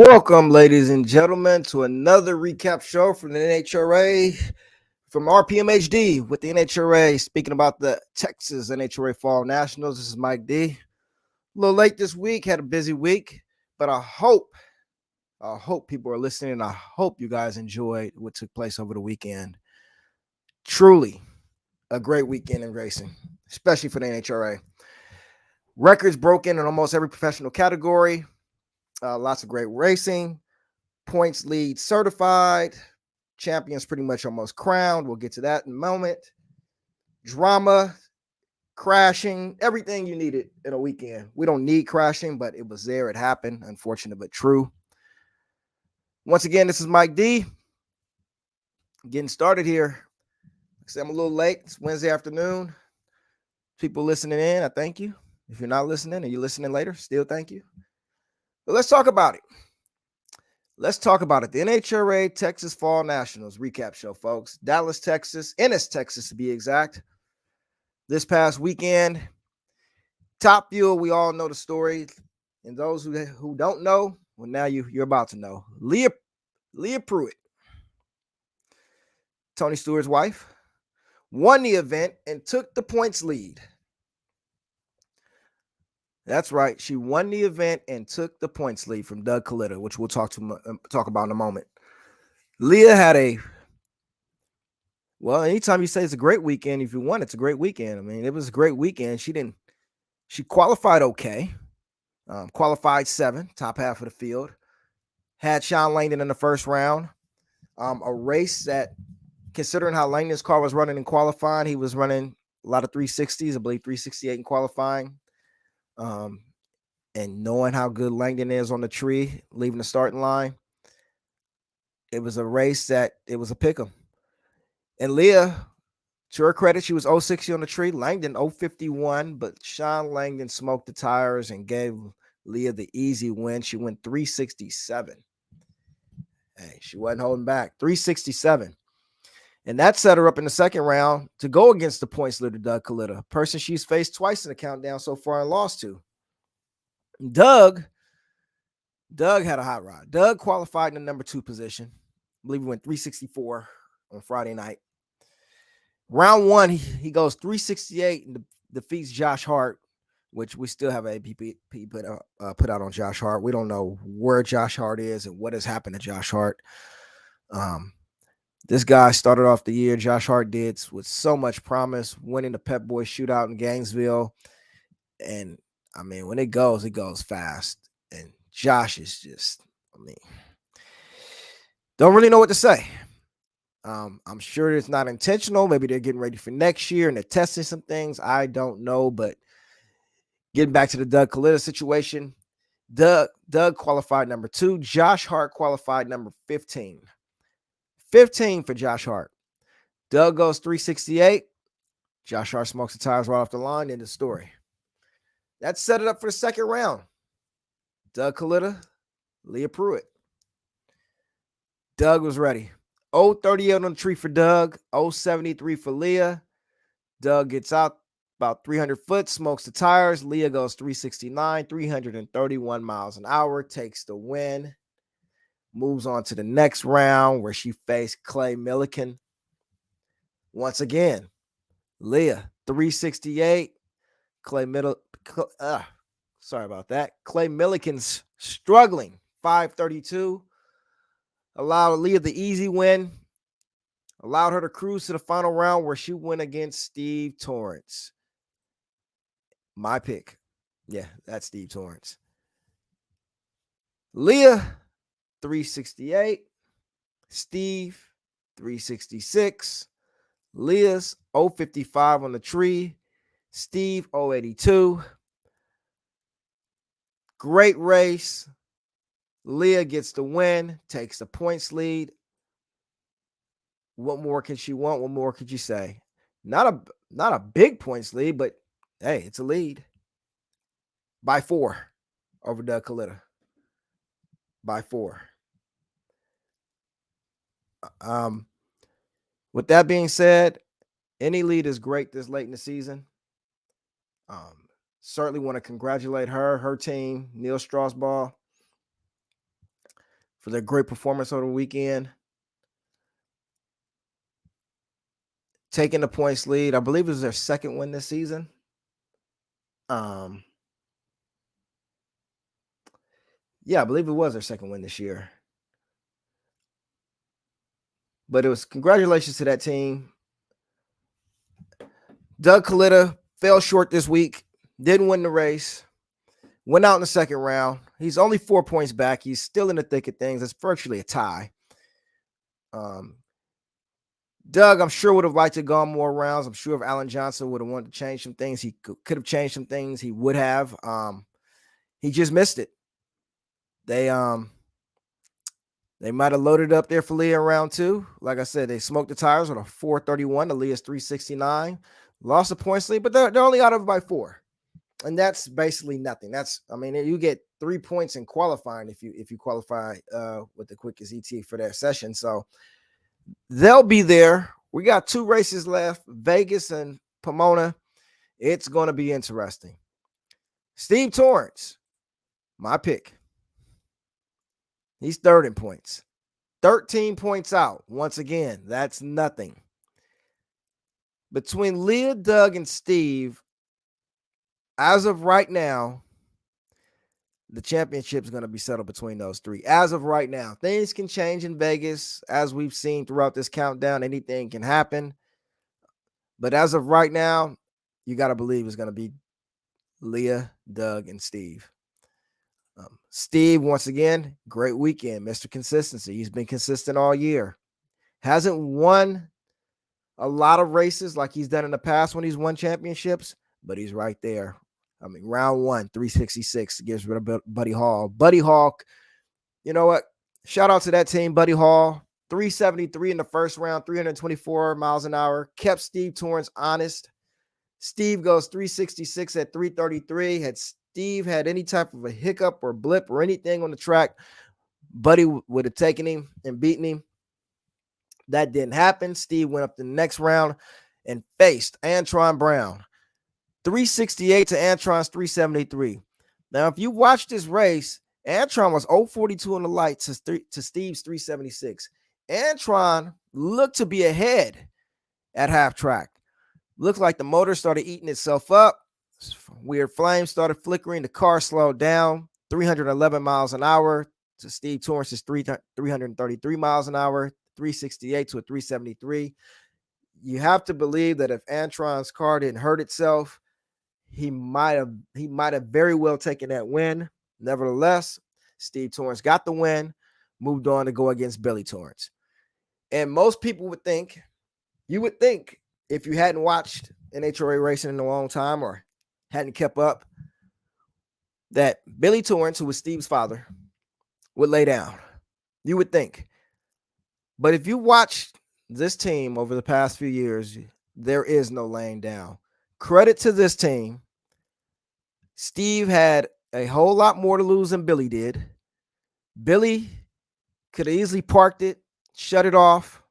Welcome, ladies and gentlemen, to another recap show from the NHRA, from RPMHD with the NHRA, speaking about the Texas NHRA Fall Nationals. This is Mike D. A little late this week, had a busy week, but I hope people are listening. I hope you guys enjoyed what took place over the weekend. Truly a great weekend in racing, especially for the NHRA. Records broken in almost every professional category. Lots of great racing. Points lead certified. Champions pretty much almost crowned. We'll get to that in a moment. Drama, crashing, everything you needed in a weekend. We don't need crashing, but it was there. It happened. Unfortunate, but true. Once again, this is Mike D. Getting started here. I'm a little late. It's Wednesday afternoon. People listening in, I thank you. If you're not listening and you're listening later, still thank you. But let's talk about it. The NHRA Texas Fall Nationals recap show, folks. Dallas, Texas, Ennis, Texas to be exact. This past weekend, Top Fuel, we all know the story. And those who don't know, well, now you're about to know. Leah Pruitt, Tony Stewart's wife, won the event and took the points lead. That's right. She won the event and took the points lead from Doug Coletta, which we'll talk about in a moment. Leah had anytime you say it's a great weekend, if you won, it's a great weekend. I mean, it was a great weekend. She qualified okay. Qualified 7th, top half of the field. Had Sean Langdon in the first round. A race that, considering how Langdon's car was running in qualifying, he was running a lot of 360s, I believe 368 in qualifying. And knowing how good Langdon is on the tree, leaving the starting line, it was a race that it was a pick'em. And Leah, to her credit, she was 060 on the tree. Langdon 051, but Sean Langdon smoked the tires and gave Leah the easy win. She went 367. Hey, she wasn't holding back. 367. And that set her up in the second round to go against the points leader, Doug Coletta, a person she's faced twice in the countdown so far and lost to. Doug had a hot rod. Doug qualified in the number 2 position. I believe he went 364 on Friday night. Round 1, he goes 368 and defeats Josh Hart, which we still have a APP put out on Josh Hart. We don't know where Josh Hart is and what has happened to Josh Hart. This guy started off the year, Josh Hart did, with so much promise, winning the Pep Boys shootout in Gainesville. And, I mean, when it goes fast. And Josh is just, don't really know what to say. I'm sure it's not intentional. Maybe they're getting ready for next year and they're testing some things. I don't know. But getting back to the Doug Coletta situation, Doug qualified number 2. Josh Hart qualified number 15. 15 for Josh Hart. Doug goes 368. Josh Hart smokes the tires right off the line. End of the story. That set it up for the second round. Doug Coletta, Leah Pruitt. Doug was ready. 038 on the tree for Doug. 073 for Leah. Doug gets out about 300 foot, smokes the tires. Leah goes 369, 331 miles an hour, takes the win. Moves on to the next round where she faced Clay Milliken. Once again, Leah 368. Clay Milliken's struggling 532. Allowed Leah the easy win. Allowed her to cruise to the final round where she went against Steve Torrance. My pick. Yeah, that's Steve Torrance. Leah 368. Steve 366. Leah's 055 on the tree. Steve 082. Great race. Leah gets the win, takes the points lead. What more can she want? What more could you say? Not a big points lead, but hey, it's a lead. By 4 over Doug Coletta. By 4. With that being said, any lead is great this late in the season. Certainly want to congratulate her team, Neil Strasbaugh. for their great performance over the weekend. Taking the points lead. I believe it was their second win this season. Yeah, I believe it was their second win this year. But it was congratulations to that team. Doug Kalita fell short this week, didn't win the race, went out in the second round. He's only 4 points back. He's still in the thick of things. It's virtually a tie. Doug, I'm sure, would have liked to go more rounds. I'm sure if Alan Johnson would have wanted to change some things, he could have changed some things. He would have. He just missed it. They might have loaded up there for Leah in round 2. Like I said, they smoked the tires with a 431 to Leah's 369. Lost the points lead, but they're only out of it by 4. And that's basically nothing. You get 3 points in qualifying if you qualify with the quickest ETA for that session. So they'll be there. We got 2 races left, Vegas and Pomona. It's going to be interesting. Steve Torrance, my pick. He's third in points. 13 points out. Once again, that's nothing. Between Leah, Doug, and Steve, as of right now, the championship is going to be settled between those 3. As of right now, things can change in Vegas. As we've seen throughout this countdown, anything can happen. But as of right now, you got to believe it's going to be Leah, Doug, and Steve. Steve, once again, great weekend, Mr. Consistency. He's been consistent all year. Hasn't won a lot of races like he's done in the past when he's won championships, but he's right there. Round 1, 366 gives rid of Buddy Hall. Buddy Hall, you know what? Shout out to that team, Buddy Hall. 373 in the first round, 324 miles an hour. Kept Steve Torrance honest. Steve goes 366 at 333. Had Steve had any type of a hiccup or blip or anything on the track, Buddy would have taken him and beaten him. That didn't happen. Steve went up the next round and faced Antron Brown. 368 to Antron's 373. Now, if you watch this race, Antron was 042 on the lights to Steve's 376. Antron looked to be ahead at half track. Looked like the motor started eating itself up. Weird flames started flickering. The car slowed down. 311 miles an hour to Steve Torrance's 333 miles an hour. 368 to a 373. You have to believe that if Antron's car didn't hurt itself, he might have very well taken that win. Nevertheless, Steve Torrance got the win, moved on to go against Billy Torrance. And most people would think, if you hadn't watched NHRA racing in a long time or hadn't kept up, that Billy Torrance, who was Steve's father, would lay down. You would think. But if you watch this team over the past few years, there is no laying down. Credit to this team. Steve had a whole lot more to lose than Billy did. Billy could have easily parked it, shut it off,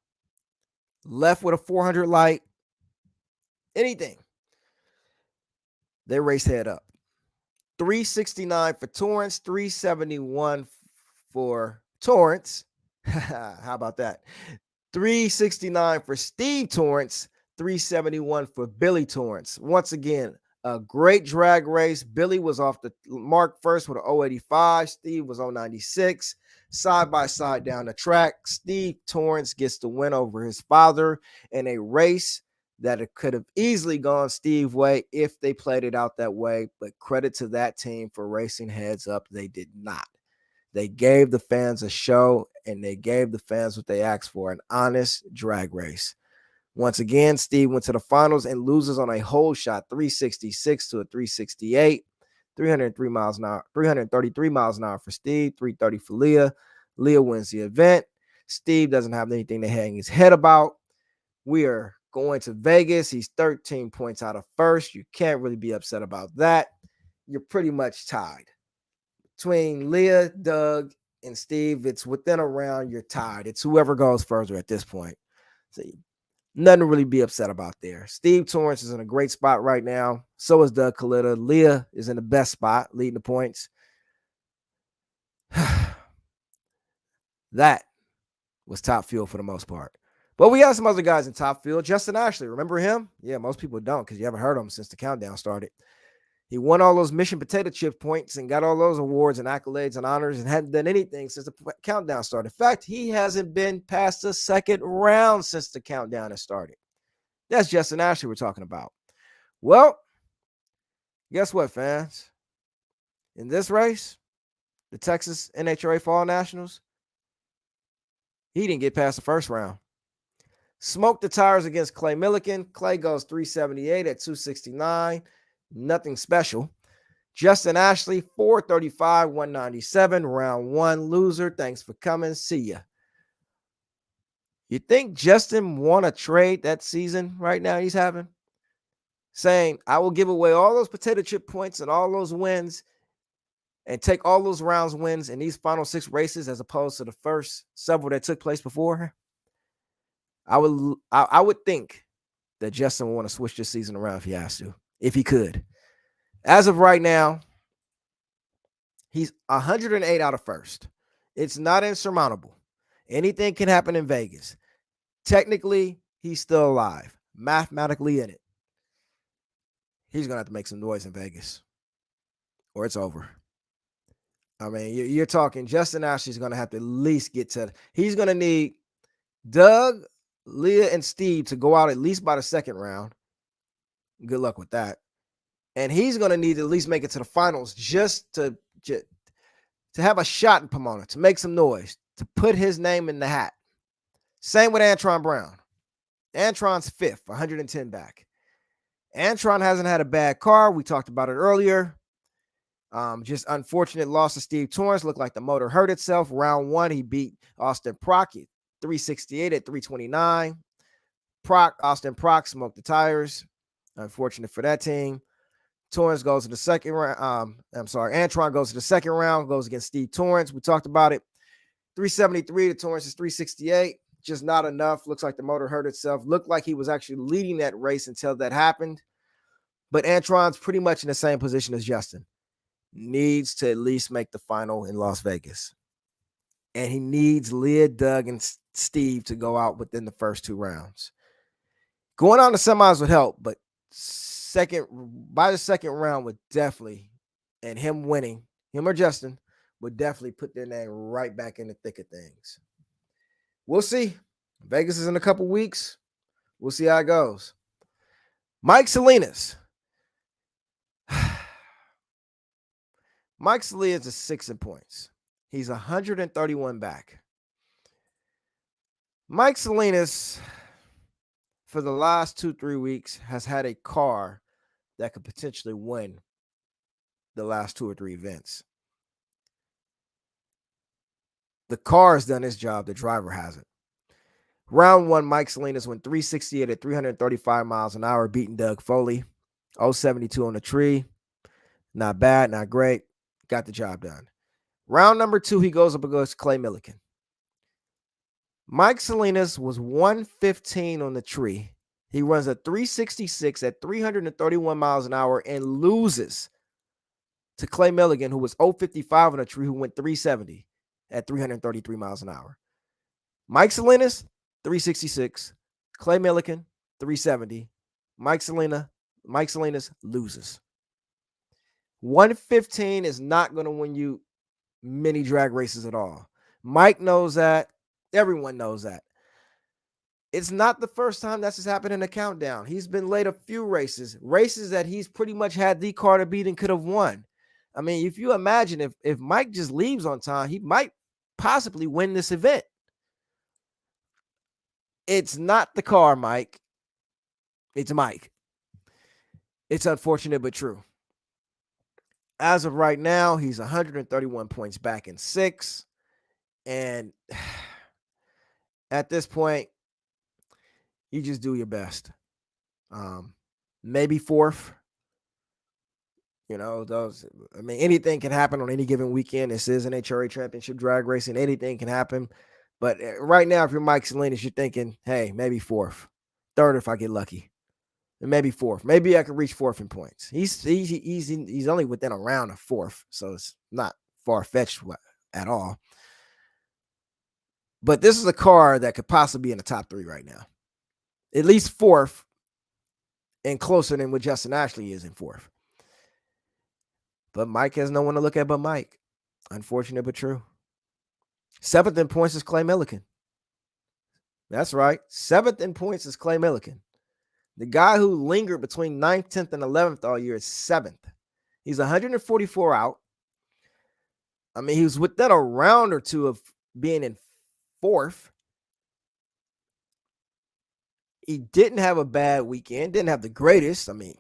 left with a 400 light, anything. They raced head up. 369 for Torrance, 371 for Torrance. How about that? 369 for Steve Torrance, 371 for Billy Torrance. Once again, a great drag race. Billy was off the mark first with an 085. Steve was 096. Side by side down the track. Steve Torrance gets the win over his father in a race that it could have easily gone Steve's way if they played it out that way. But credit to that team for racing heads up. They did not. They gave the fans a show, and they gave the fans what they asked for, an honest drag race. Once again, Steve went to the finals and loses on a hole shot, 366 to a 368, 303 miles an hour, 333 miles an hour for Steve, 330 for Leah. Leah wins the event. Steve doesn't have anything to hang his head about. We are going to Vegas. He's 13 points out of first. You can't really be upset about that. You're pretty much tied. Between Leah, Doug, and Steve, it's within a round. You're tied. It's whoever goes further at this point. So nothing to really be upset about there. Steve Torrance is in a great spot right now. So is Doug Kalita. Leah is in the best spot, leading the points. That was top field for the most part. But we got some other guys in top field. Justin Ashley, remember him? Yeah, most people don't because you haven't heard of him since the countdown started. He won all those Mission Potato Chip points and got all those awards and accolades and honors and hadn't done anything since the countdown started. In fact, he hasn't been past the second round since the countdown has started. That's Justin Ashley we're talking about. Well, guess what, fans? In this race, the Texas NHRA Fall Nationals, he didn't get past the first round. Smoked the tires against Clay Millican. Clay goes 378 at 269. Nothing special. Justin Ashley, 435, 197. Round one loser. Thanks for coming. See ya. You think Justin want to trade that season right now he's having? Saying, I will give away all those potato chip points and all those wins and take all those rounds wins in these final 6 races as opposed to the first several that took place before. I would think that Justin would want to switch this season around if he has to, if he could. As of right now, he's 108 out of first. It's not insurmountable. Anything can happen in Vegas. Technically, he's still alive. Mathematically in it. He's going to have to make some noise in Vegas or it's over. I mean, you're talking Justin Ashley's going to have to at least get to – he's going to need Doug, Leah, and Steve to go out at least by the second round. Good luck with that. And he's going to need to at least make it to the finals just to have a shot in Pomona, to make some noise, to put his name in the hat. Same with Antron Brown. Antron's 5th, 110 back. Antron hasn't had a bad car. We talked about it earlier. Just unfortunate loss to Steve Torrance. Looked like the motor hurt itself. Round one, he beat Austin Prock at 368 at 329. Austin Prock smoked the tires. Unfortunate for that team. Torrance goes to the second round. Antron goes to the second round, goes against Steve Torrance. We talked about it. 373 to Torrance is 368. Just not enough. Looks like the motor hurt itself. Looked like he was actually leading that race until that happened. But Antron's pretty much in the same position as Justin. Needs to at least make the final in Las Vegas. And he needs Leah, Doug, and Steve to go out within the first 2 rounds. Going on to semis would help, but by the second round would definitely, and him winning, him or Justin, would definitely put their name right back in the thick of things. We'll see. Vegas is in a couple weeks. We'll see how it goes. Mike Salinas. Mike Salinas is 6 in points. He's 131 back. Mike Salinas, for the last 2-3 weeks, has had a car that could potentially win the last 2 or 3 events. The car has done its job. The driver hasn't. Round one, Mike Salinas went 368 at 335 miles an hour, beating Doug Foley. 072 on the tree. Not bad, not great. Got the job done. Round number 2, he goes up against Clay Millican. Mike Salinas was 115 on the tree. He runs a 366 at 331 miles an hour and loses to Clay Millican, who was 055 on the tree, who went 370 at 333 miles an hour. Mike Salinas, 366. Clay Millican, 370. Mike Salinas loses. 115 is not going to win you many drag races at all. Mike knows that. Everyone knows that. It's not the first time that's happened in the countdown. He's been late a few races that he's pretty much had the car to beat and could have won. I mean, if you imagine if Mike just leaves on time, he might possibly win this event. It's not the car, Mike. It's Mike. It's unfortunate but true. As of right now, he's 131 points back in 6. And at this point, you just do your best. Maybe 4th. Anything can happen on any given weekend. This is an NHRA championship drag racing. Anything can happen. But right now, if you're Mike Salinas, you're thinking, hey, maybe 4th. 3rd if I get lucky. And maybe 4th. Maybe I can reach 4th in points. He's only within a round of 4th, so it's not far-fetched at all. But this is a car that could possibly be in the top 3 right now. At least 4th and closer than what Justin Ashley is in 4th. But Mike has no one to look at but Mike. Unfortunate but true. 7th in points is Clay Millican. That's right. 7th in points is Clay Millican. The guy who lingered between 9th, 10th, and 11th all year is 7th. He's 144 out. I mean, he was within a round or two of being in 4th. He didn't have a bad weekend. Didn't have the greatest. I mean,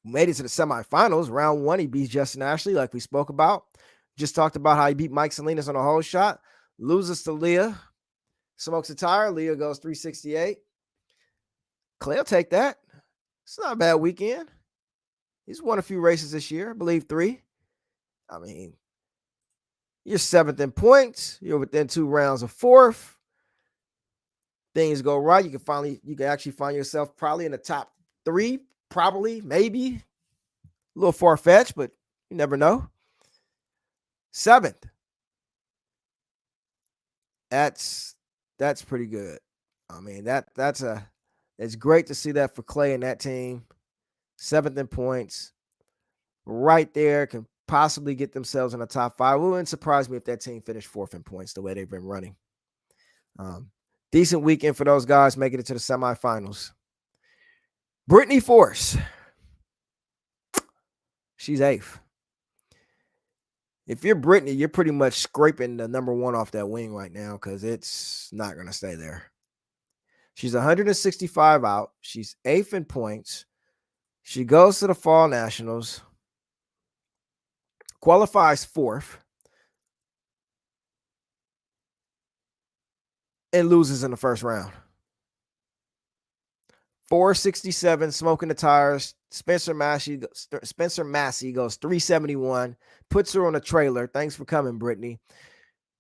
made it to the semifinals. Round 1, he beats Justin Ashley, like we spoke about. Just talked about how he beat Mike Salinas on a hole shot. Loses to Leah. Smokes a tire. Leah goes 368. Clay will take that. It's not a bad weekend. He's won a few races this year. I believe 3. I mean, you're 7th in points. You're within 2 rounds of 4th. Things go right. You can actually find yourself probably in the top 3, probably, maybe. A little far-fetched, but you never know. 7th. That's pretty good. I mean, it's great to see that for Clay and that team. 7th in points. Right there, can possibly get themselves in the top 5. It wouldn't surprise me if that team finished 4th in points the way they've been running. Decent weekend for those guys making it to the semifinals. Brittany Force. She's 8th. If you're Brittany, you're pretty much scraping the number 1 off that wing right now because it's not going to stay there. She's 165 out. She's 8th in points. She goes to the Fall Nationals. Qualifies 4th. And loses in the first round. 467, smoking the tires. Spencer Massey goes 371, puts her on a trailer. Thanks for coming, Brittany.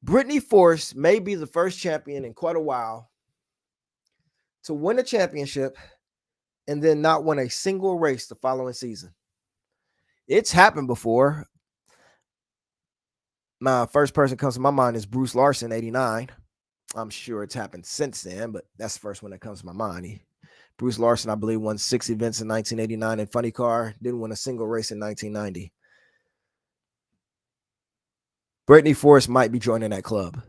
Brittany Force may be the first champion in quite a while to win a championship and then not win a single race the following season. It's happened before. My first person comes to my mind is Bruce Larson, 89. I'm sure it's happened since then, but that's the first one that comes to my mind. Bruce Larson, I believe, won 6 events in 1989 in Funny Car. Didn't win a single race in 1990. Brittany Force might be joining that club.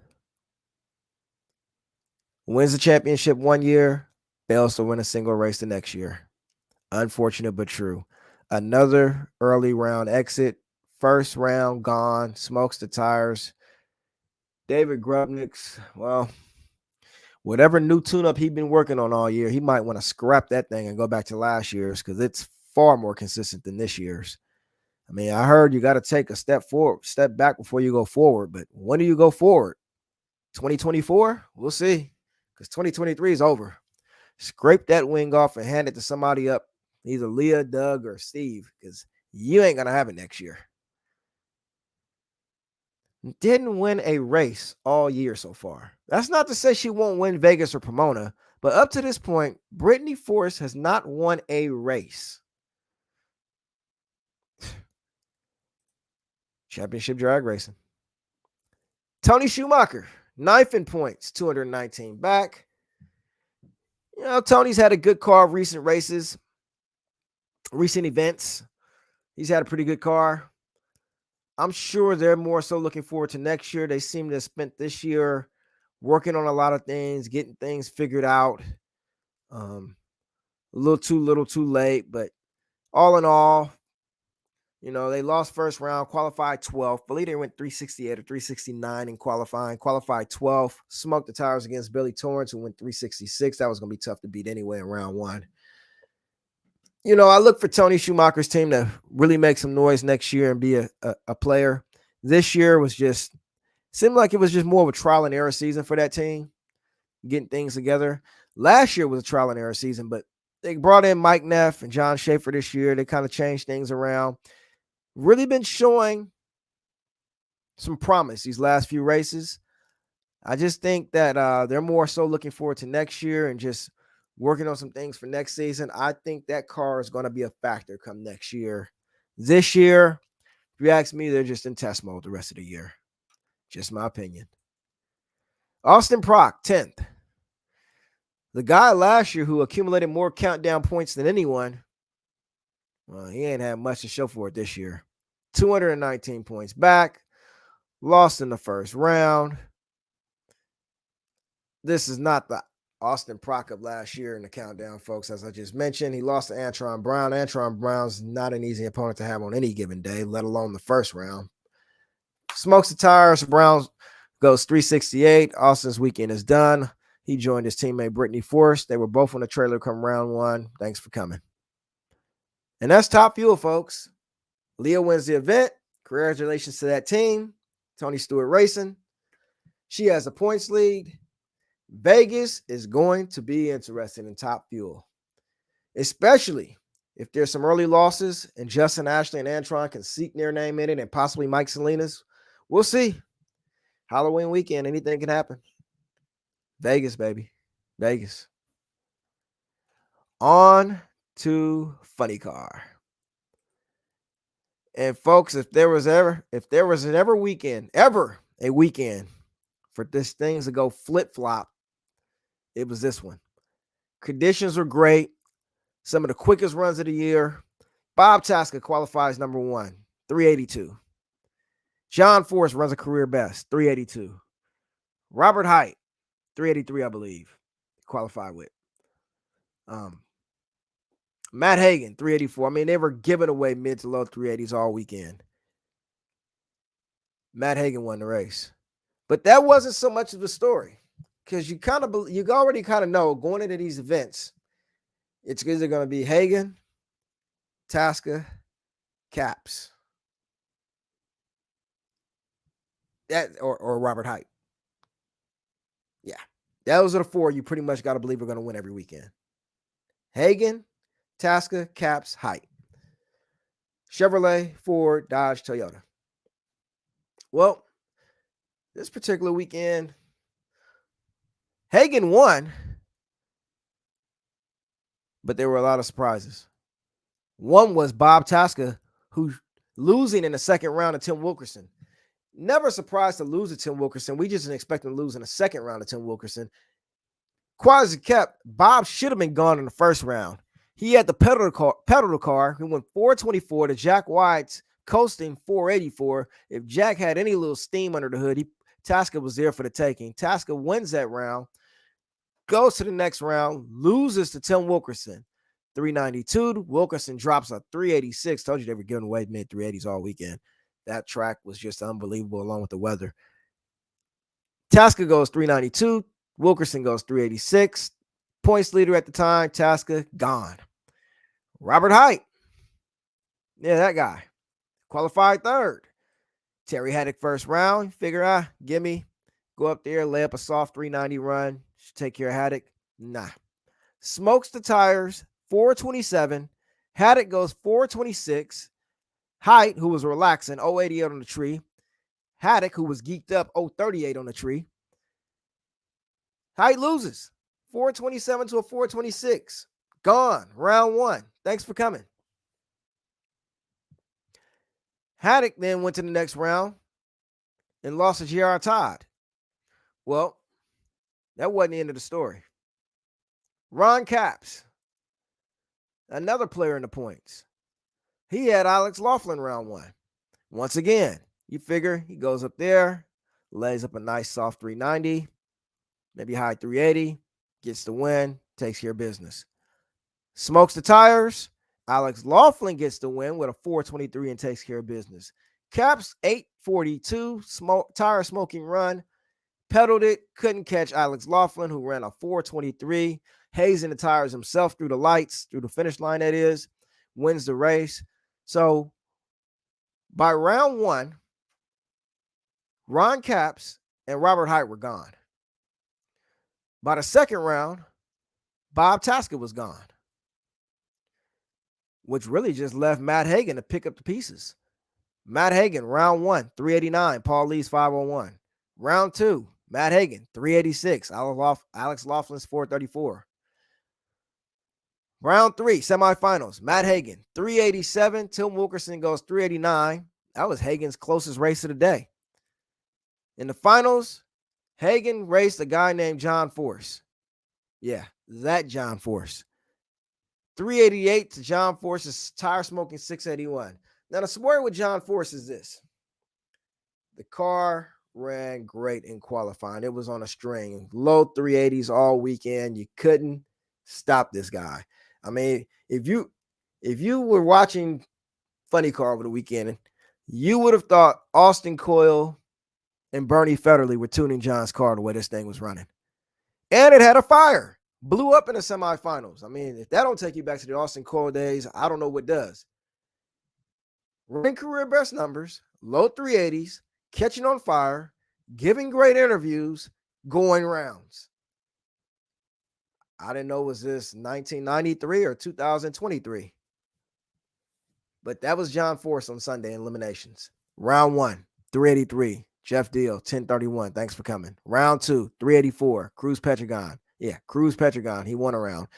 Wins the championship one year, fails to win a single race the next year. Unfortunate but true. Another early round exit. First round gone. Smokes the tires. David Grubnick's, well, whatever new tune-up he's been working on all year, he might want to scrap that thing and go back to last year's because it's far more consistent than this year's. I mean, I heard you got to take a step back before you go forward. But when do you go forward? 2024? We'll see. Because 2023 is over. Scrape that wing off and hand it to somebody up, either Leah, Doug, or Steve, because you ain't going to have it next year. Didn't win a race all year so far. That's not to say she won't win Vegas or Pomona, but up to this point, Brittany Force has not won a race. Championship drag racing. Tony Schumacher, 9th in points, 219 back. You know, Tony's had a good car of recent races, recent events. He's had a pretty good car. I'm sure they're more so looking forward to next year. They seem to have spent this year working on a lot of things, getting things figured out. A little too late, but all in all, you know, they lost first round, qualified 12th. I believe they went 368 or 369 in qualifying. Qualified 12th, smoked the tires against Billy Torrance, who went 366. That was going to be tough to beat anyway in round 1. You know, I look for Tony Schumacher's team to really make some noise next year and be a player. This year seemed like it was just more of a trial and error season for that team, getting things together. Last year was a trial and error season, but they brought in Mike Neff and John Schaefer this year. They kind of changed things around. Really been showing some promise these last few races. I just think that they're more so looking forward to next year and just working on some things for next season. I think that car is going to be a factor come next year. This year, if you ask me, they're just in test mode the rest of the year. Just my opinion. Austin Prock, 10th. The guy last year who accumulated more countdown points than anyone, well, he ain't had much to show for it this year. 219 points back, lost in the first round. This is not the Austin Prock of last year in the countdown, folks. As I just mentioned, he lost to Antron Brown. Antron Brown's not an easy opponent to have on any given day, let alone the first round. Smokes the tires. Brown goes 368. Austin's weekend is done. He joined his teammate Brittany Forrest. They were both on the trailer come round one. Thanks for coming. And that's Top Fuel, folks. Leah wins the event. Congratulations to that team. Tony Stewart Racing. She has a points lead. Vegas is going to be interested in Top Fuel, especially if there's some early losses and Justin, Ashley, and Antron can seek their name in it, and possibly Mike Salinas. We'll see. Halloween weekend, anything can happen. Vegas, baby. Vegas. On to Funny Car. And folks, if there was ever a weekend for this things to go flip-flop, it was this one. Conditions were great. Some of the quickest runs of the year. Bob Tasker qualifies number 1, 382. John Force runs a career best, 382. Robert Height, 383, I believe, qualified with. Matt Hagan, 384. I mean, they were giving away mid to low 380s all weekend. Matt Hagan won the race. But that wasn't so much of the story, because you already kind of know going into these events, it's either going to be Hagan, Tasker, Caps, that or Robert Height. Yeah, those are the 4 you pretty much got to believe are going to win every weekend. Hagan, Tasker, Caps, Height. Chevrolet, Ford, Dodge, Toyota. Well, this particular weekend, Hagan won, but there were a lot of surprises. One was Bob Tasker, who losing in the second round to Tim Wilkerson. Never surprised to lose to Tim Wilkerson. We just didn't expect him to lose in the second round to Tim Wilkerson. Quasi kept, Bob should have been gone in the first round. He had the pedal the car. He went 424 to Jack White's coasting 484. If Jack had any little steam under the hood, Tasker was there for the taking. Tasker wins that round, goes to the next round, loses to Tim Wilkerson, 392. Wilkerson drops a 386. Told you they were giving away mid 380s all weekend. That track was just unbelievable along with the weather. Tasker goes 392. Wilkerson goes 386. Points leader at the time, Tasker, gone. Robert Height. Yeah, that guy. Qualified third. Terry Haddock first round. Figure gimme. Go up there, lay up a soft 390 run. Should take care of Haddock. Nah. Smokes the tires, 427. Haddock goes 426. Height, who was relaxing, 088 on the tree. Haddock, who was geeked up, 038 on the tree. Height loses. 427 to a 426. Gone. Round 1. Thanks for coming. Haddock then went to the next round and lost to J.R. Todd. Well, that wasn't the end of the story. Ron Capps, another player in the points. He had Alex Laughlin round 1. Once again, you figure he goes up there, lays up a nice soft 390, maybe high 380, gets the win, takes care of business. Smokes the tires. Alex Laughlin gets the win with a 423 and takes care of business. Caps 842, tire smoking run. Pedaled it, couldn't catch Alex Laughlin, who ran a 423. Hazing the tires himself through the lights, through the finish line, that is. Wins the race. So by round 1, Ron Capps and Robert Height were gone. By the second round, Bob Tasker was gone, which really just left Matt Hagan to pick up the pieces. Matt Hagan, round 1, 389. Paul Lee's 501. Round 2, Matt Hagan, 386. Alex Laughlin's 434. Round 3, semifinals. Matt Hagan, 387. Tim Wilkerson goes 389. That was Hagan's closest race of the day. In the finals, Hagan raced a guy named John Force. Yeah, that John Force. 388 to John Force's tire smoking 681. Now, the story with John Force is this: the car ran great in qualifying. It was on a string, low 380s all weekend. You couldn't stop this guy. I mean, if you were watching Funny Car over the weekend, you would have thought Austin Coyle and Bernie Federley were tuning John's car the way this thing was running. And it had a fire. Blew up in the semifinals. I mean, if that don't take you back to the Austin Coyle days, I don't know what does. Running career best numbers, low 380s, catching on fire, giving great interviews, going rounds. I didn't know, was this 1993 or 2023? But that was John Force on Sunday in eliminations. Round 1, 383. Jeff Deal, 1031. Thanks for coming. Round 2, 384. Cruz Petragon. Yeah, Cruz Petragon. He won a round.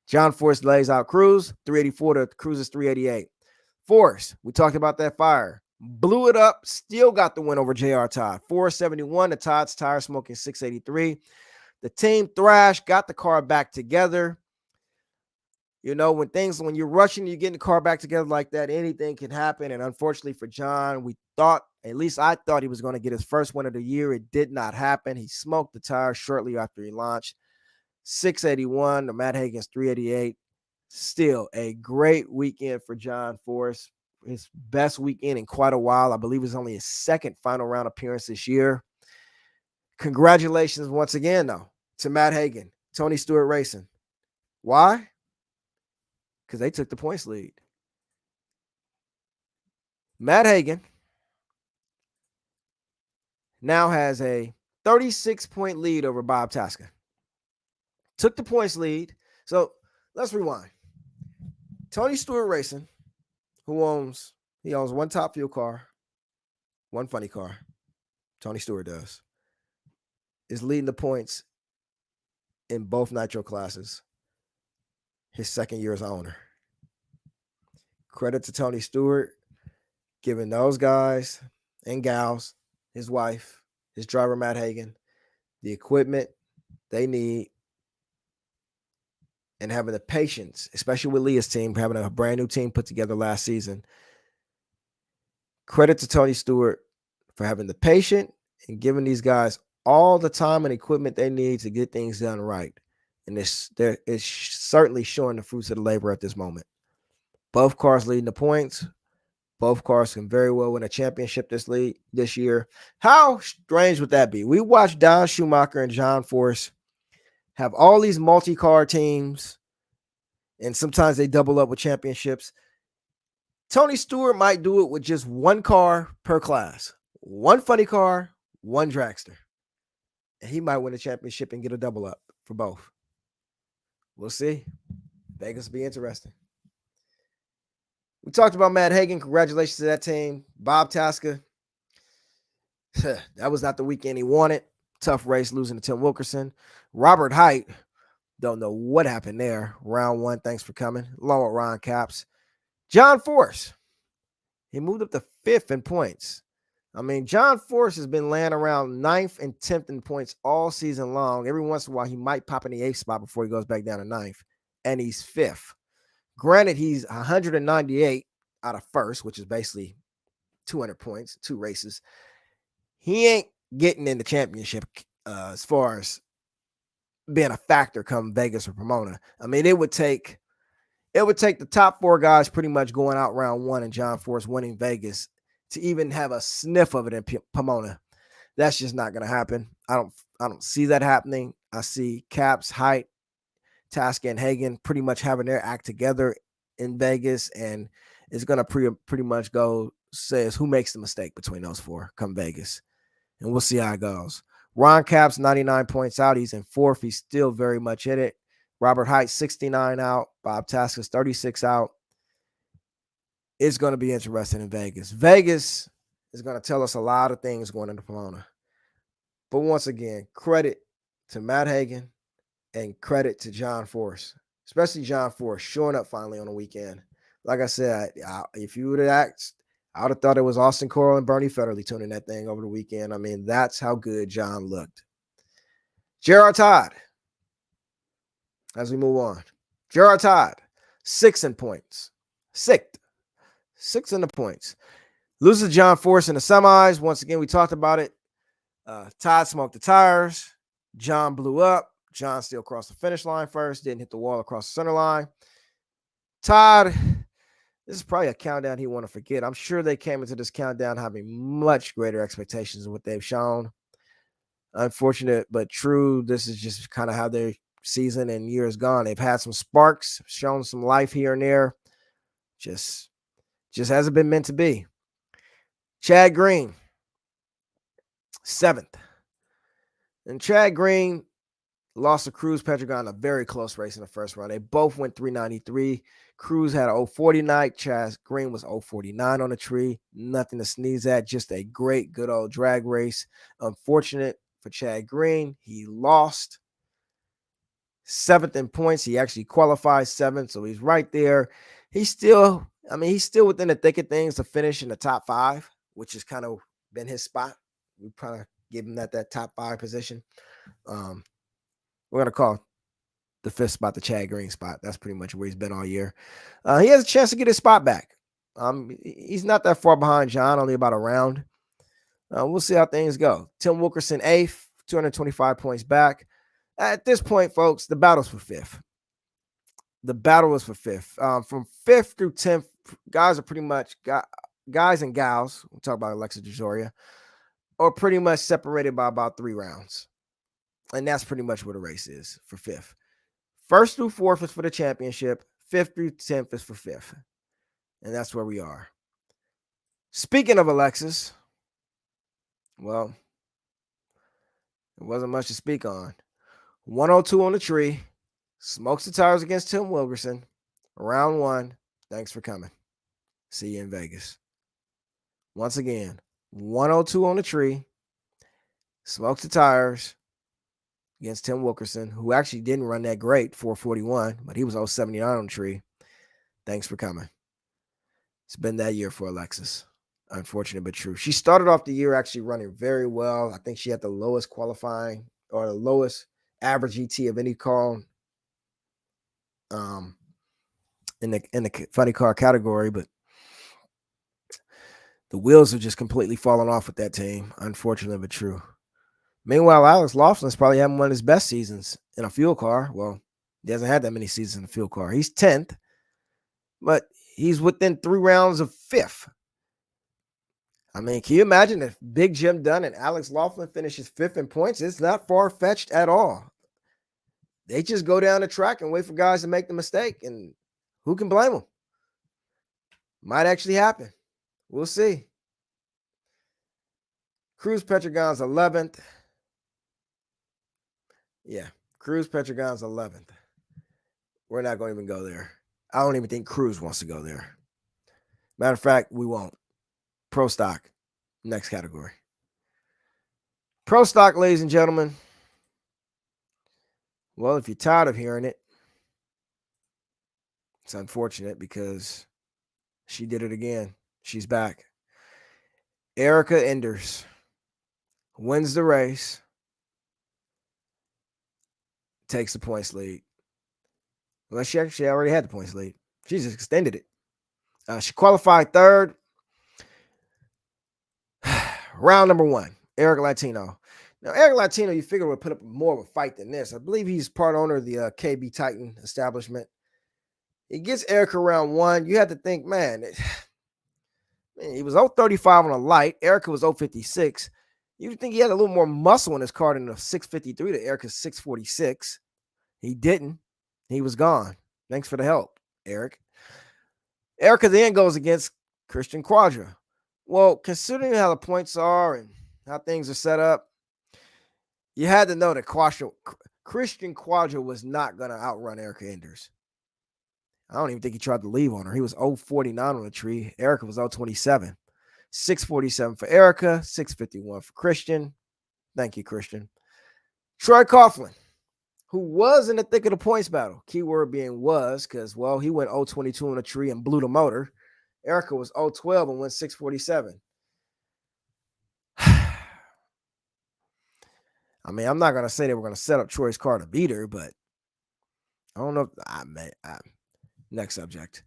John Force lays out Cruz, 384 to Cruz's 388. Force, we talked about that fire. Blew it up, still got the win over JR Todd. 471 to Todd's tire smoking 683. The team thrashed, got the car back together. You know, when you're rushing, you get the car back together like that, anything can happen. And unfortunately for John, at least I thought he was going to get his first win of the year. It did not happen. He smoked the tire shortly after he launched. 681 to Matt Hagan's 388. Still a great weekend for John Force. His best weekend in quite a while. I believe it was only his second final round appearance this year. Congratulations once again, though, to Matt Hagan, Tony Stewart Racing. Why? Because they took the points lead. Matt Hagan now has a 36-point lead over Bob Tasca. Took the points lead. So let's rewind. Tony Stewart Racing, he owns one Top Fuel car, one Funny Car. Tony Stewart does. Is leading the points in both Nitro classes. His second year as owner. Credit to Tony Stewart, giving those guys and gals, his wife, his driver Matt Hagan, the equipment they need, and having the patience, especially with Leah's team, having a brand new team put together last season. Credit to Tony Stewart for having the patience and giving these guys all the time and equipment they need to get things done right. And it's certainly showing the fruits of the labor at this moment. Both cars leading the points. Both cars can very well win a championship this year. How strange would that be? We watched Don Schumacher and John Force have all these multi-car teams, and sometimes they double up with championships. Tony Stewart might do it with just one car per class. One Funny Car, one dragster. And he might win a championship and get a double up for both. We'll see. Vegas will be interesting. We talked about Matt Hagan. Congratulations to that team. Bob Tasca. That was not the weekend he wanted. Tough race, losing to Tim Wilkerson. Robert Height. Don't know what happened there. Round 1. Thanks for coming. Along with Ron Capps. John Force. He moved up to 5th in points. I mean, John Force has been laying around 9th and 10th in points all season long. Every once in a while, he might pop in the 8th spot before he goes back down to 9th. And he's 5th. Granted, he's 198 out of first, which is basically 200 points, 2 races. He ain't getting in the championship as far as being a factor come Vegas or Pomona. I mean, it would take the top 4 guys pretty much going out round 1 and John Force winning Vegas to even have a sniff of it in Pomona. That's just not going to happen. I don't see that happening. I see Capps, Height, Tasca, and Hagan pretty much having their act together in Vegas, and it's going to pretty much go says who makes the mistake between those 4 come Vegas, and we'll see how it goes. Ron Capps, 99 points out. He's in 4th. He's still very much in it. Robert Height, 69 out. Bob Tasca's 36 out. It's going to be interesting in Vegas. Vegas is going to tell us a lot of things going into Pomona. But once again, credit to Matt Hagan and credit to John Force, especially John Force showing up finally on the weekend. Like I said, if you would have asked, I would have thought it was Austin Coyle and Bernie Federley tuning that thing over the weekend. I mean, that's how good John looked. Gerard Todd, as we move on. Gerard Todd, 6 in points. Sixth in the points. Loses John Force in the semis. Once again, we talked about it. Todd smoked the tires. John blew up. John still crossed the finish line first. Didn't hit the wall across the center line. Todd, this is probably a countdown he want to forget. I'm sure they came into this countdown having much greater expectations than what they've shown. Unfortunate, but true. This is just kind of how their season and year has gone. They've had some sparks, shown some life here and there. Just hasn't been meant to be. Chad Green, 7th. And Chad Green lost to Cruz Pedregon in a very close race in the first round. They both went 393. Cruz had an 040 night. Chad Green was 049 on the tree. Nothing to sneeze at. Just a great, good old drag race. Unfortunate for Chad Green. He lost. 7th in points. He actually qualified 7th, so he's right there. He's still within the thick of things to finish in the top 5, which has kind of been his spot. We probably give him that top 5 position. We're going to call the 5th spot the Chad Green spot. That's pretty much where he's been all year. He has a chance to get his spot back. He's not that far behind John, only about a round. We'll see how things go. Tim Wilkerson, 8th, 225 points back. At this point, folks, the battle's for 5th. The battle was for 5th. From 5th through 10th, guys are pretty much guys and gals. We'll talk about Alexa DeJoria, are pretty much separated by about 3 rounds. And that's pretty much where the race is for 5th. 1st through 4th is for the championship. 5th through 10th is for 5th. And that's where we are. Speaking of Alexis, well, there wasn't much to speak on. 102 on the tree. Smokes the tires against Tim Wilkerson. Round 1. Thanks for coming. See you in Vegas. Once again, 102 on the tree. Smokes the tires against Tim Wilkerson, who actually didn't run that great, 441, but he was 079 on the tree. Thanks for coming. It's been that year for Alexis. Unfortunate but true. She started off the year actually running very well. I think she had the lowest qualifying or the lowest average ET of any car in the funny car category, but the wheels have just completely fallen off with that team. Unfortunate but true. Meanwhile, Alex Laughlin's probably having one of his best seasons in a fuel car. Well, he hasn't had that many seasons in a fuel car. He's 10th, but he's within 3 rounds of 5th. I mean, can you imagine if Big Jim Dunn and Alex Laughlin finishes 5th in points? It's not far-fetched at all. They just go down the track and wait for guys to make the mistake, and who can blame them? Might actually happen. We'll see. Cruz Pedregon's 11th. Yeah, Cruz Pedregon's 11th. We're not going to even go there. I don't even think Cruz wants to go there. Matter of fact, we won't. Pro stock, next category. Pro stock, ladies and gentlemen. Well, if you're tired of hearing it, it's unfortunate because she did it again. She's back. Erica Enders wins the race, takes the points lead. Well, she actually already had the points lead. She just extended it. She qualified 3rd. Round number 1, Eric Latino. Now, Eric Latino, you figure would put up more of a fight than this. I believe he's part owner of the KB Titan establishment. He gets Erica round 1. You have to think, man, he was 035 on a light. Erica was 056. You'd think he had a little more muscle in his car than the 653 to Erica's 646. He didn't. He was gone. Thanks for the help, Eric. Erica then goes against Christian Quadra. Well, considering how the points are and how things are set up, you had to know that Christian Quadra was not going to outrun Erica Enders. I don't even think he tried to leave on her. He was 049 on the tree. Erica was 027. 647 for Erica, 651 for Christian. Thank you, Christian. Troy Coughlin, who was in the thick of the points battle. Keyword being was, because, well, he went 022 on the tree and blew the motor. Erica was 012 and went 647. I mean, I'm not going to say they were going to set up Troy's car to beat her, but I don't know. Next subject.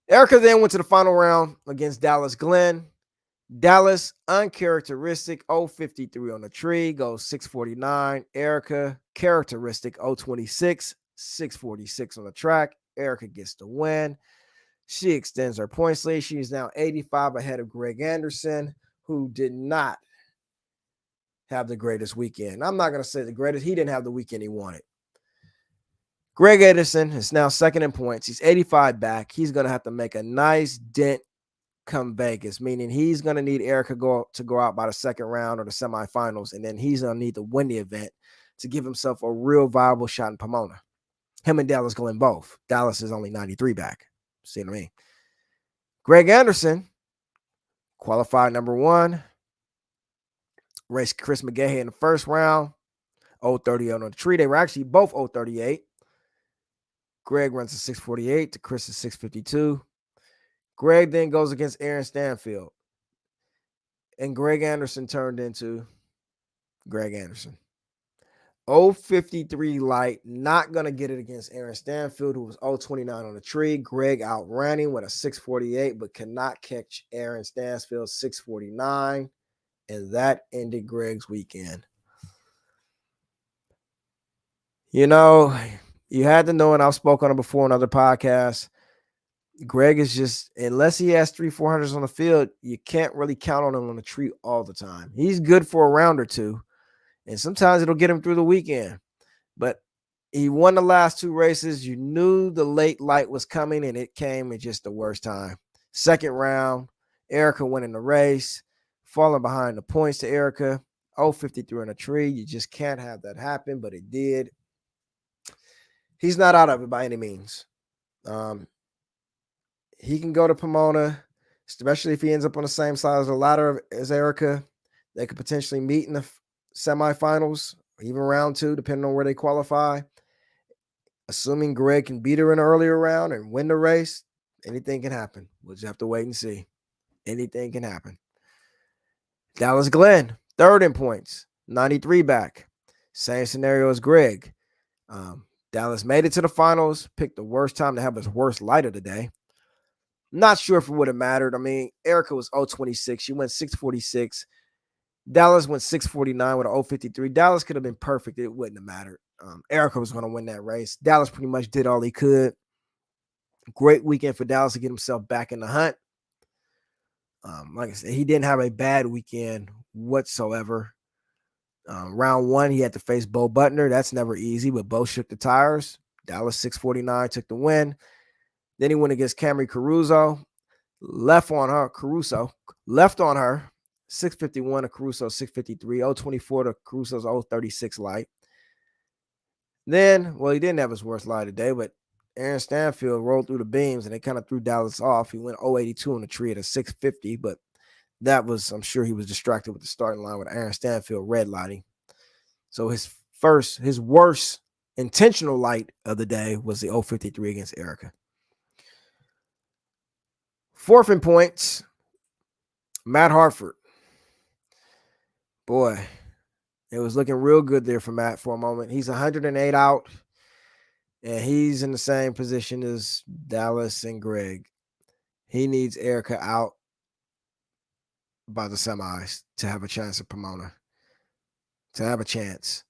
Erica then went to the final round against Dallas Glenn. Dallas, uncharacteristic, 053 on the tree, goes 649. Erica, characteristic, 026, 646 on the track. Erica gets the win. She extends her points lead. She is now 85 ahead of Greg Anderson, who did not have the greatest weekend. I'm not going to say the greatest. He didn't have the weekend he wanted. Greg Anderson is now second in points. He's 85 back. He's going to have to make a nice dent come Vegas, meaning he's going to need Erica to go out by the second round or the semifinals, and then he's going to need to win the event to give himself a real viable shot in Pomona. Him and Dallas Glenn both. Dallas is only 93 back. See what I mean? Greg Anderson qualified number one. Raced Chris McGahey in the first round. 038 on the tree. They were actually both 038. Greg runs a 648 to Chris's 652. Greg then goes against Aaron Stanfield. And Greg Anderson turned into Greg Anderson. 053 light, not going to get it against Aaron Stanfield, who was 029 on the tree. Greg outran him with a 648, but cannot catch Aaron Stanfield's 649. And that ended Greg's weekend. You know, you had to know, and I've spoken on it before on other podcasts, Greg is just, unless he has 300-400s on the field, you can't really count on him on the tree all the time. He's good for a round or two, and sometimes it'll get him through the weekend. But he won the last two races. You knew the late light was coming, and it came at just the worst time. Second round, Erica winning the race, falling behind the points to Erica. 053 on the tree. You just can't have that happen, but it did. He's not out of it by any means. He can go to Pomona, especially if he ends up on the same side of the ladder as Erica. They could potentially meet in the semifinals, or even round two, depending on where they qualify. Assuming Greg can beat her in an earlier round and win the race, anything can happen. We'll just have to wait and see. Anything can happen. Dallas Glenn, third in points, 93 back. Same scenario as Greg. Dallas made it to the finals, picked the worst time to have his worst light of the day. Not sure if it would have mattered. I mean, Erica was 026. She went 646. Dallas went 649 with a 053. Dallas could have been perfect. It wouldn't have mattered. Erica was going to win that race. Dallas pretty much did all he could. Great weekend for Dallas to get himself back in the hunt. Like I said, he didn't have a bad weekend whatsoever. Round one, he had to face Bo Butner. That's never easy, but Bo shook the tires. Dallas 649 took the win. Then he went against Camry Caruso, left on her, 651 to Caruso, 653, 024 to Caruso's 036 light. Then, well, he didn't have his worst light today, but Aaron Stanfield rolled through the beams and they kind of threw Dallas off. He went 082 on the tree at a 650, but that was, I'm sure he was distracted with the starting line with Aaron Stanfield red lighting. So his worst intentional light of the day was the 053 against Erica. Fourth in points, Matt Hartford. Boy, it was looking real good there for Matt for a moment. He's 108 out, and he's in the same position as Dallas and Greg. He needs Erica out by the semis to have a chance at Pomona, to have a chance.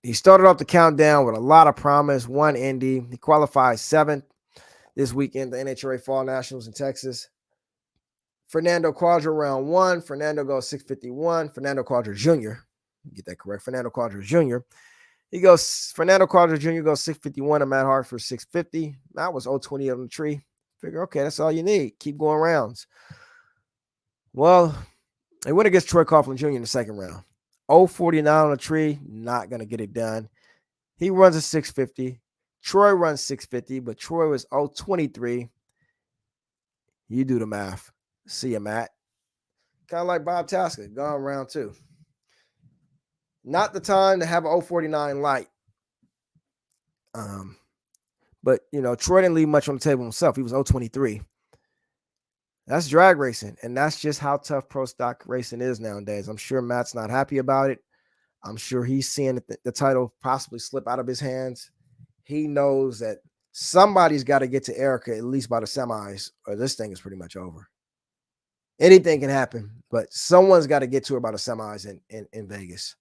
He started off the countdown with a lot of promise, won Indy. He qualified seventh this weekend, the NHRA FallNationals in Texas. Fernando Quadro round one. Fernando goes 651. Fernando Quadro Jr. Get that correct. Fernando Quadro Jr. Fernando Quadro Jr. goes 651 and Matt Hartford 650. That was 028 on the tree. Figure, okay, that's all you need. Keep going rounds. Well, they went against Troy Coughlin Jr. in the second round. 049 on the tree, not going to get it done. He runs a 650. Troy runs 650, but Troy was 023. You do the math. See ya, Matt. Kind of like Bob Tasker, gone round two. Not the time to have an 049 light. But, Troy didn't leave much on the table himself. He was 023. That's drag racing, and that's just how tough pro stock racing is nowadays. I'm sure Matt's not happy about it. I'm sure he's seeing the title possibly slip out of his hands. He knows that somebody's got to get to Erica at least by the semis, or this thing is pretty much over. Anything can happen, but someone's got to get to her by the semis in Vegas.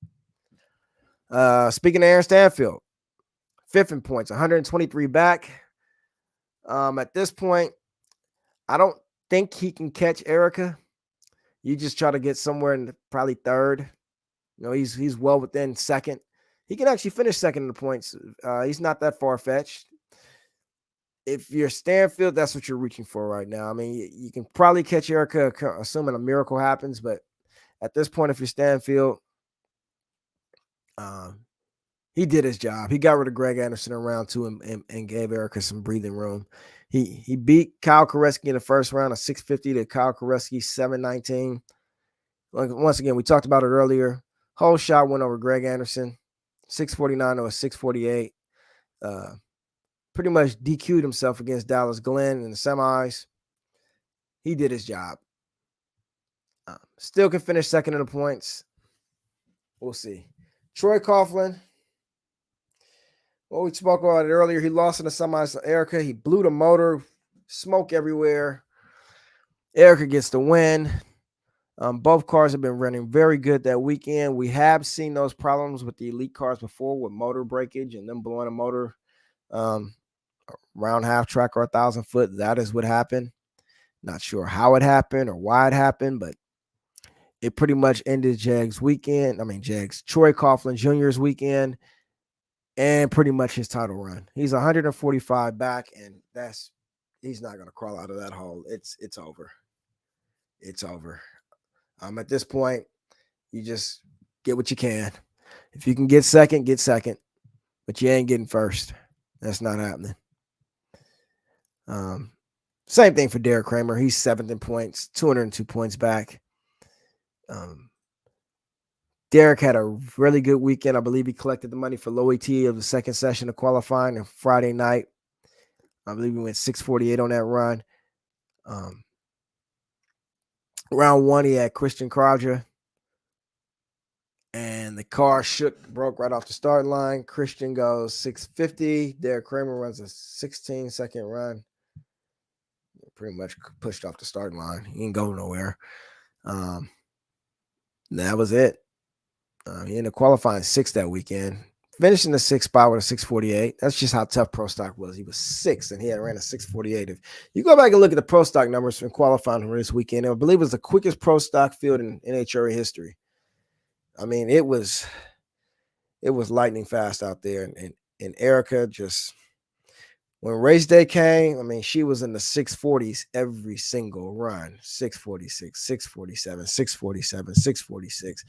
Speaking of Aaron Stanfield, fifth in points, 123 back. At this point, I don't think he can catch Erica. You just try to get somewhere in probably third. You know, he's well within second. He can actually finish second in the points. He's not that far-fetched. If you're Stanfield, that's what you're reaching for right now. I mean, you can probably catch Erica, assuming a miracle happens. But at this point, if you're Stanfield, he did his job. He got rid of Greg Anderson in round 2 and gave Erica some breathing room. He beat Kyle Koreski in the first round, a 650 to Kyle Koreski 719. Once again, we talked about it earlier. Whole shot went over Greg Anderson, 649 to a 648. Pretty much DQ'd himself against Dallas Glenn in the semis. He did his job. Still can finish second in the points. We'll see. Troy Coughlin. Well, we spoke about it earlier. He lost in the semis to Erica. He blew the motor. Smoke everywhere. Erica gets the win. Both cars have been running very good that weekend. We have seen those problems with the elite cars before with motor breakage and them blowing a motor around half track or 1,000 foot. That is what happened. Not sure how it happened or why it happened, but it pretty much ended Troy Coughlin Jr.'s weekend and pretty much his title run. He's 145 back, and he's not going to crawl out of that hole. It's over. It's over. At this point, you just get what you can. If you can get second, but you ain't getting first. That's not happening. Same thing for Derek Kramer. He's 7th in points, 202 points back. Derek had a really good weekend. I believe he collected the money for low ET of the second session of qualifying on Friday night. I believe he went 648 on that run. Round 1, he had Christian Kraja. And the car broke right off the start line. Christian goes 650. Derek Kramer runs a 16-second run. Pretty much pushed off the starting line. He ain't going nowhere. That was it. He ended up qualifying 6th that weekend. Finishing the 6th spot with a 648. That's just how tough pro stock was. He was 6th, and he had ran a 648. If you go back and look at the pro stock numbers from qualifying for this weekend, I believe it was the quickest pro stock field in NHRA history. I mean, it was lightning fast out there. And Erica just, when race day came, I mean, she was in the 640s every single run. 646, 647, 647, 646.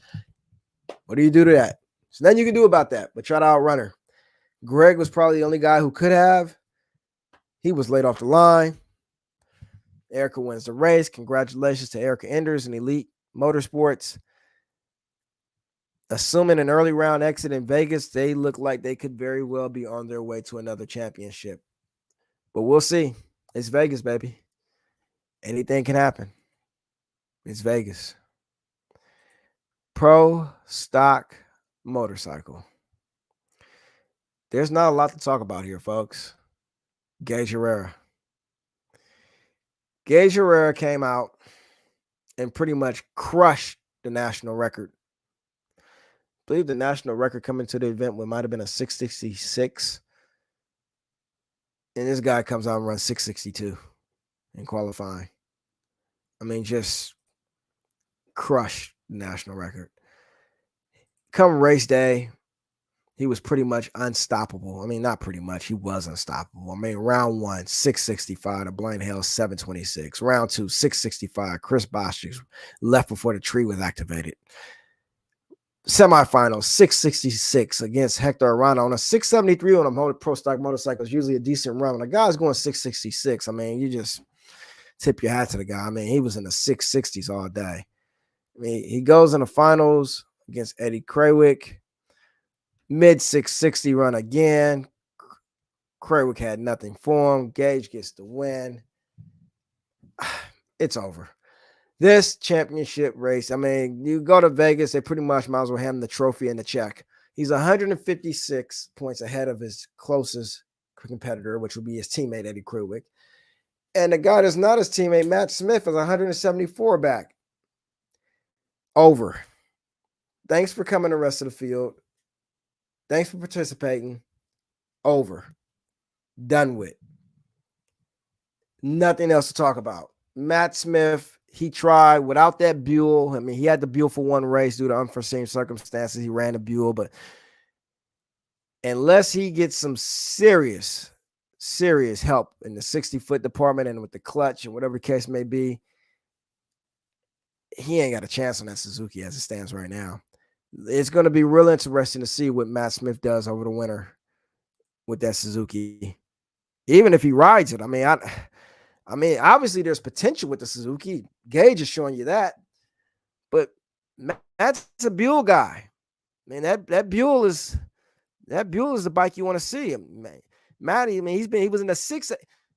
What do you do to that? So nothing you can do about that, but try to outrun her. Greg was probably the only guy who could have. He was late off the line. Erica wins the race. Congratulations to Erica Enders and Elite Motorsports. Assuming an early round exit in Vegas, they look like they could very well be on their way to another championship. But we'll see. It's Vegas, baby. Anything can happen. It's Vegas. Pro stock motorcycle. There's not a lot to talk about here, folks. Gage Herrera. Gage Herrera came out and pretty much crushed the national record. I believe the national record coming to the event might have been a 666. And this guy comes out and runs 662 in qualifying. I mean, just crushed the national record. Come race day, he was pretty much unstoppable. I mean, not pretty much. He was unstoppable. I mean, round 1, 665 to Blaine Hale, 726. Round 2, 665. Chris Bostrich left before the tree was activated. Semifinals, 666 against Hector Arana on a 673 on a pro stock motorcycle is usually a decent run. When a guy's going 666, I mean, you just tip your hat to the guy. I mean, he was in the 660s all day. I mean, he goes in the finals against Eddie Krawick. Mid 660 run again. Krawick had nothing for him. Gage gets the win. It's over. This championship race, I mean, you go to Vegas, they pretty much might as well hand him the trophy and the check. He's 156 points ahead of his closest competitor, which would be his teammate, Eddie Kruwick. And the guy that's not his teammate, Matt Smith, is 174 back. Over. Thanks for coming the rest of the field. Thanks for participating. Over. Done with. Nothing else to talk about. Matt Smith, he tried without that Buell. I mean, he had the Buell for one race due to unforeseen circumstances. He ran the Buell, but unless he gets some serious help in the 60-foot department and with the clutch and whatever the case may be, he ain't got a chance on that Suzuki as it stands right now. It's going to be real interesting to see what Matt Smith does over the winter with that Suzuki. Even if he rides it, I mean, obviously there's potential with the Suzuki. Gage is showing you that. But Matt's a Buell guy. I mean, that Buell is the bike you want to see. Matty, I mean, he was in the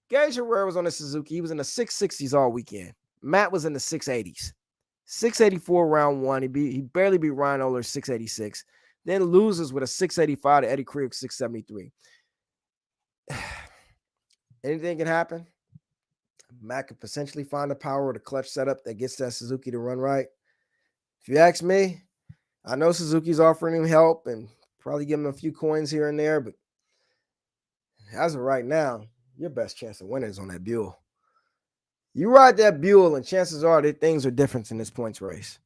Gage Herrera was on the Suzuki. He was in the 660s all weekend. Matt was in the 680s. 684 round one. He barely beat Ryan Oler 686. Then loses with a 685 to Eddie Krieg 673. Anything can happen. Matt could potentially find the power of the clutch setup that gets that Suzuki to run right. If you ask me, I know Suzuki's offering him help and probably give him a few coins here and there, but as of right now, your best chance of winning is on that Buell. You ride that Buell, and chances are that things are different in this points race.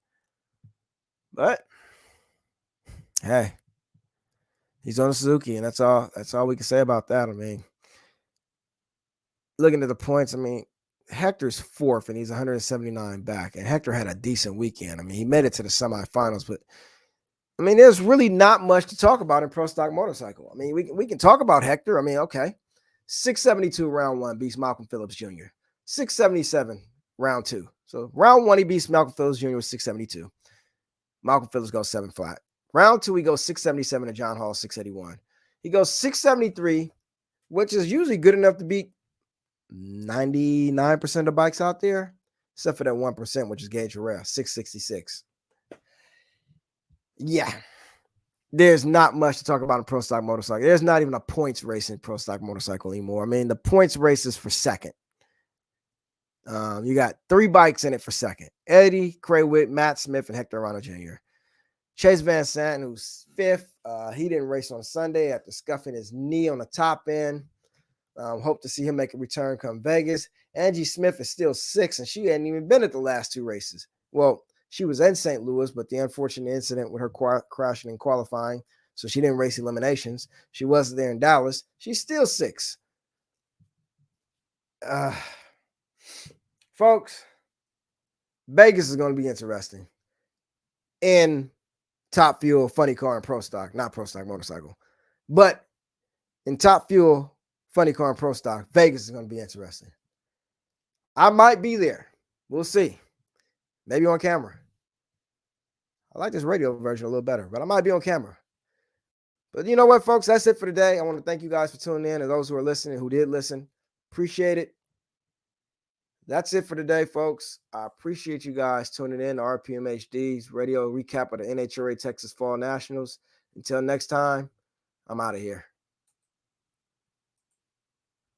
But hey, he's on a Suzuki, and that's all we can say about that. I mean, looking at the points, I mean, Hector's fourth, and he's 179 back. And Hector had a decent weekend. I mean, he made it to the semifinals, but I mean, there's really not much to talk about in Pro Stock Motorcycle. I mean, we can talk about Hector. I mean, okay, 672 round one beats Malcolm Phillips Jr. 677 round two. So round one, he beats Malcolm Phillips Jr. with 672. Malcolm Phillips goes 7 flat. Round two, he goes 677 to John Hall 681. He goes 673, which is usually good enough to beat 99% of the bikes out there, except for that 1%, which is Gage Herrera, 666. Yeah, there's not much to talk about in Pro Stock Motorcycle. There's not even a points race in Pro Stock Motorcycle anymore. I mean, the points race is for second. You got 3 bikes in it for second. Eddie Krawick, Matt Smith, and Hector Arano Jr. Chase Van Sant, who's fifth. He didn't race on Sunday after scuffing his knee on the top end. Hope to see him make a return come Vegas. Angie Smith is still 6th, and she hadn't even been at the last 2 races. Well, she was in St. Louis, but the unfortunate incident with her crashing in qualifying, so she didn't race eliminations. She wasn't there in Dallas. She's still 6th. Folks, Vegas is going to be interesting. In Top Fuel, Funny Car, and Pro Stock, not Pro Stock Motorcycle. But in Top Fuel, Funny Car, and Pro Stock, Vegas is going to be interesting. I might be there. We'll see. Maybe on camera. I like this radio version a little better, but I might be on camera. But you know what, folks? That's it for today. I want to thank you guys for tuning in and those who are listening, who did listen. Appreciate it. That's it for today, folks. I appreciate you guys tuning in to RPMHD's radio recap of the NHRA Texas Fall Nationals. Until next time, I'm out of here.